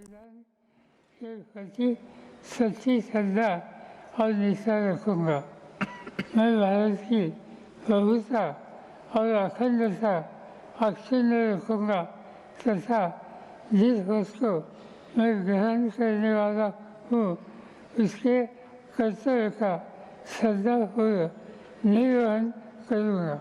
संविधान के प्रति सच्ची श्रद्धा और निष्ठा रखूँगा। मैं भारत की प्रभुता और अखंडता अक्षुण्ण रखूँगा तथा जिस वस्तु मैं ग्रहण करने वाला हूँ उसके कर्तव्य का श्रद्धापूर्वक निर्वहन करूँगा।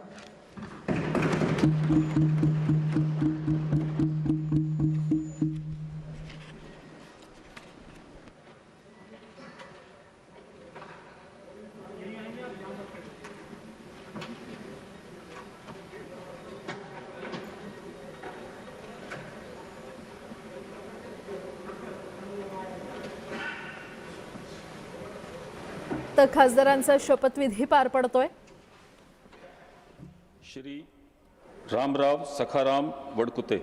तर खासदारांचा शपथविधी पार पडतोय। श्री रामराव सखाराम वडकुते।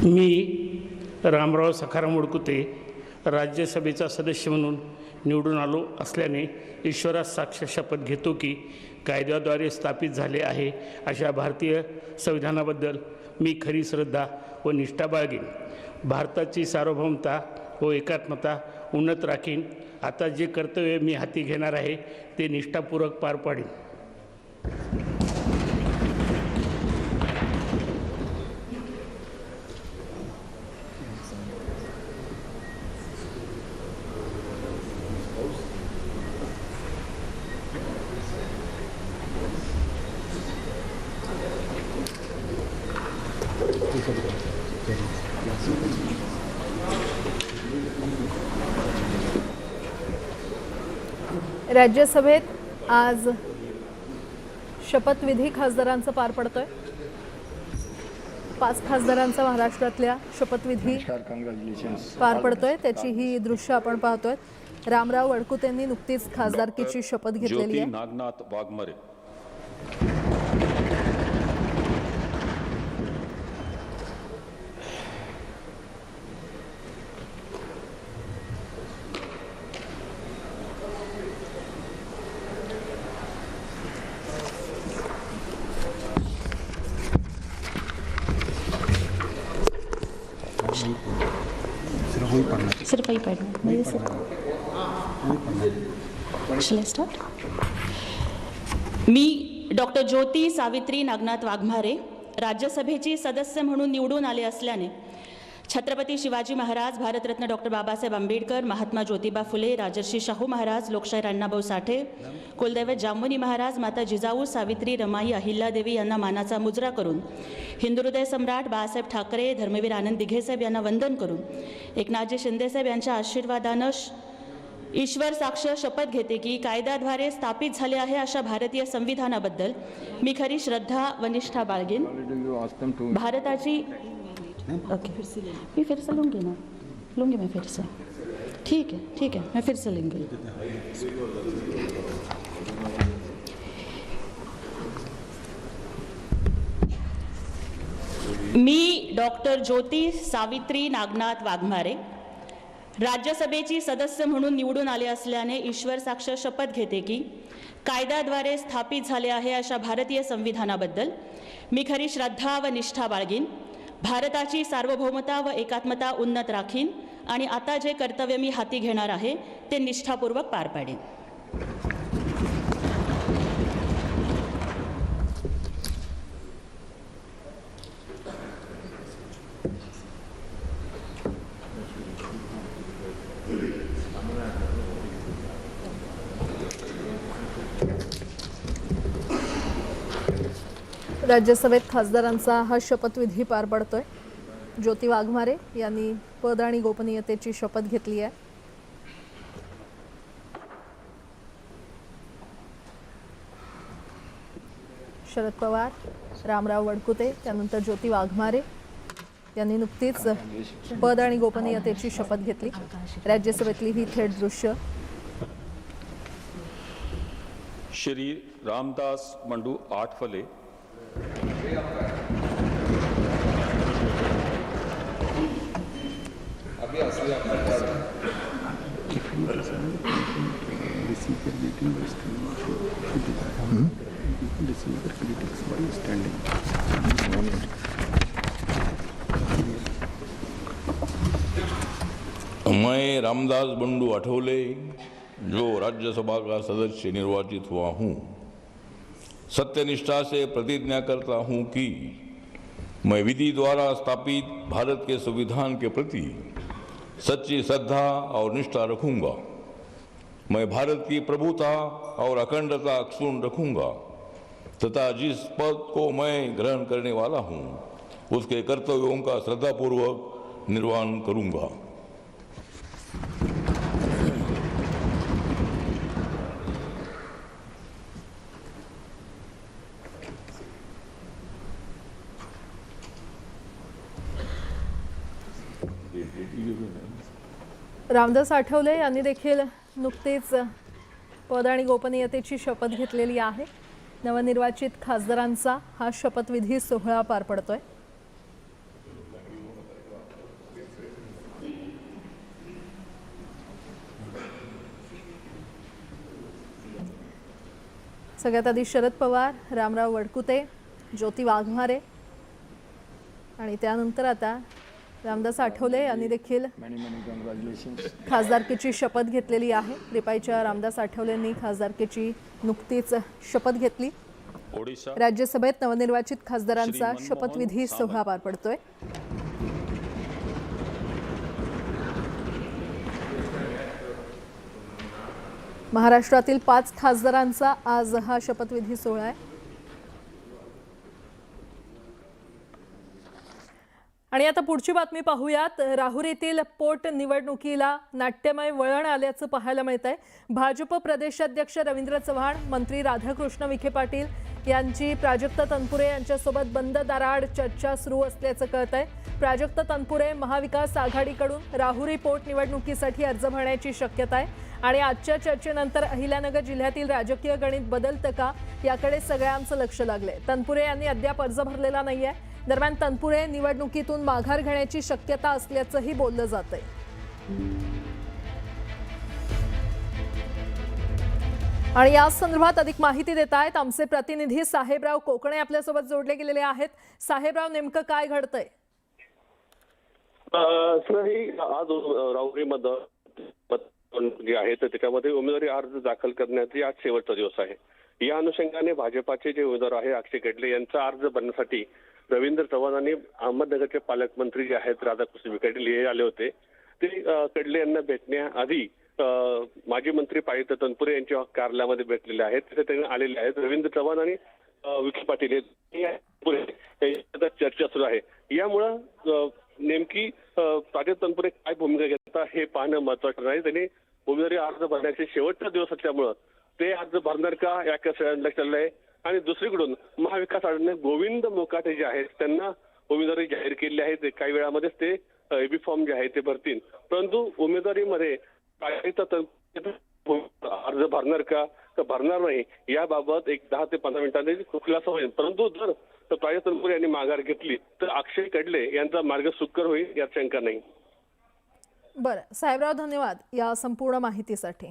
मी रामराव सखाराम वडकुते राज्यसभेचा सदस्य म्हणून निवडून आलो असल्याने ईश्वरास साक्ष शपथ घेतो की कायद्याद्वारे स्थापित झाले आहे अशा भारतीय संविधानाबद्दल मी खरी श्रद्धा व निष्ठा बाळगेन। भारताची सार्वभौमता व एकात्मता उन्नत राखीन। आता जे कर्तव्य मी हाती घेणार आहे ते निष्ठापूर्वक पार पाडेन। राज्यसभेत आज शपथविधी खासदारांचा पार पडतोय। 5 खासदारांचा महाराष्ट्रातल्या शपथविधी पार पडतोय, त्याची ही दृश्य आपण पाहतोय। रामराव वडकुतेंनी नुकतीच खासदारकीची शपथ घेतलेली आहे। नागनाथ वाघमारे। सिर्फ वही पढ़ना मेरे से। Shall I start? मी डॉक्टर ज्योती सावित्री नागनाथ वाघमारे राज्यसभेची सदस्य म्हणून निवडून आले असल्याने छत्रपती शिवाजी महाराज, भारतरत्न डॉक्टर बाबासाहेब आंबेडकर, महात्मा ज्योतिबा फुले, राजर्षी शाहू महाराज, लोकशाहीर अण्णाभाऊ साठे, कुलदैवत जामवनी महाराज, माता जिजाऊ, सावित्री, रमाई, अहिल्यादेवी यांना मानाचा मुजरा करून, हिंदुहृदय सम्राट बाळासाहेब ठाकरे, धर्मवीर आनंद दिघेसाहेब यांना वंदन करून, एकनाथजी शिंदेसाहेब यांच्या आशीर्वादानं ईश्वर साक्ष शपथ घेते की कायद्याद्वारे स्थापित झाले आहे अशा भारतीय संविधानाबद्दल मी खरी श्रद्धा व निष्ठा बाळगेन। भारताची ओके मैं फिर से लूँगी मैं फिर से। ठीक है मैं फिर से लूँगी। मी डॉक्टर ज्योती सावित्री नागनाथ वाघमारे राज्यसभेची सदस्य म्हणून निवडून आले असल्याने ईश्वर साक्ष शपथ घेते की कायद्याद्वारे स्थापित झाले आहे अशा भारतीय संविधानाबद्दल मी खरी श्रद्धा व निष्ठा बाळगीन। भारताची सार्वभौमता व एकात्मता उन्नत राखीन आणि आता जे कर्तव्य मी हाती घेणार आहे ते निष्ठापूर्वक पार पाडेन। राज्यसभेत खासदारांचा हा शपथविधी पार पडतोय। ज्योती वाघमारे यांनी पद आणि गोपनीयतेची शपथ घेतली आहे। शरद पवार, रामराव वडकुते, त्यानंतर ज्योती वाघमारे यांनी नुकतीच पद आणि गोपनीयतेची शपथ घेतली. राज्यसभेतली ही थेट दृश्य. श्री रामदास बंडू आठवले, मैं रामदास बंडू आठवले जो राज्यसभा का सदस्य निर्वाचित हुआ हूँ, सत्यनिष्ठा से प्रतिज्ञा करता हूँ कि मैं विधि द्वारा स्थापित भारत के संविधान के प्रति सच्ची श्रद्धा और निष्ठा रखूंगा। मैं भारत की प्रभुता और अखंडता अक्षुण्ण रखूंगा तथा जिस पद को मैं ग्रहण करने वाला हूँ उसके कर्तव्यों का श्रद्धापूर्वक निर्वहन करूंगा। रामदास आठवले यांनी देखील नुकतीच पद आणि गोपनीयतेची शपथ घेतलेली आहे. नवनिर्वाचित खासदारांचा हा शपथविधी सोहळा पार पडतोय. सगळ्यात आधी शरद पवार, रामराव वडकुते, ज्योती वाघमारे आणि त्यानंतर आता रामदास आठवले यांनी देखील खासदारकीची शपथ घेतलेली आहे. रिपाईच्या रामदास आठवलेंनी खासदारकीची नुकतीच शपथ घेतली. ओडिशा राज्यसभेत नवनिर्वाचित खासदारांचा शपथविधी सोहळा पार पडतोय. महाराष्ट्रातील 5 खासदारांचा आज हा शपथविधी सोहळा आहे. आणि आता पुढची बातमी पाहूयात. राहुरीतील पोटनिवडणुकीला नाट्यमय वळण आल्याचं पाहायला मिळतंय. भाजप प्रदेशाध्यक्ष रवींद्र चव्हाण, मंत्री राधाकृष्ण विखे पाटील यांची प्राजक्त तनपुरे यांच्यासोबत बंद दाराआड चर्चा सुरू असल्याचं कळतंय. प्राजक्त तनपुरे महाविकास आघाडीकडून राहुरी पोटनिवडणुकीसाठी अर्ज भरण्याची शक्यता आहे आणि आजच्या चर्चेनंतर अहिल्यानगर जिल्ह्यातील राजकीय गणित बदलतं का याकडे सगळ्यांचं लक्ष लागलंय. तनपुरे यांनी अद्याप अर्ज भरलेला नाहीये. दरम्यान तनपुरे निवडणुकीतून माघार घेण्याची शक्यता असल्याचंही बोललं जातंय. आणि या संदर्भात अधिक माहिती देत आहेत आमचे प्रतिनिधी साहेबराव कोकणे आपल्यासोबत जोडले गेलेले आहेत. साहेबराव, नेमकं काय घडतंय? आज राहुरीमध्ये जे आहे तर त्याच्यामध्ये उमेदवारी अर्ज दाखल करण्याचा आज शेवटचा दिवस आहे. या अनुषंगाने भाजपाचे जे उमेदवार आहे अक्षय कडले यांचा अर्ज भरण्यासाठी रवींद्र चव्हाण आणि अहमदनगरचे पालकमंत्री जे आहेत राधाकृष्ण विखे पाटील हे आले होते. ते कडले यांना भेटण्याआधी माजी मंत्री पायलट तनपुरे यांच्या कार्यालयामध्ये भेटलेले आहेत. तिथे ते आलेले आहेत. रवींद्र चव्हाण आणि विखे पाटील यांच्यात चर्चा सुरू आहे. यामुळं नेमकी प्राजक्त तनपुरे काय भूमिका घेतात हे पाहणं महत्वाचं नाही. त्यांनी उमेदवारी अर्ज भरण्याचे शेवटचा दिवस असल्यामुळं ते अर्ज भरणार का या सगळ्यांना चाललंय आहे. आणि दुसरीकडून महाविकास आघाडीने गोविंद मोकाटे जे आहेत त्यांना उमेदवारी जाहीर केली आहे. काही वेळामध्येच ते एबी फॉर्म जे आहे ते भरतील. परंतु उमेदवारीमध्ये अर्ज भरणार का भरणार नाही याबाबत एक 10 ते 15 मिनिटांनी खुलासा होईल. परंतु जर प्राजक्त तनपुरे यांनी माघार घेतली तर अक्षय कडले यांचा मार्ग सुकर होईल यात शंका नाही. बरं साहेबराव, धन्यवाद या संपूर्ण माहितीसाठी.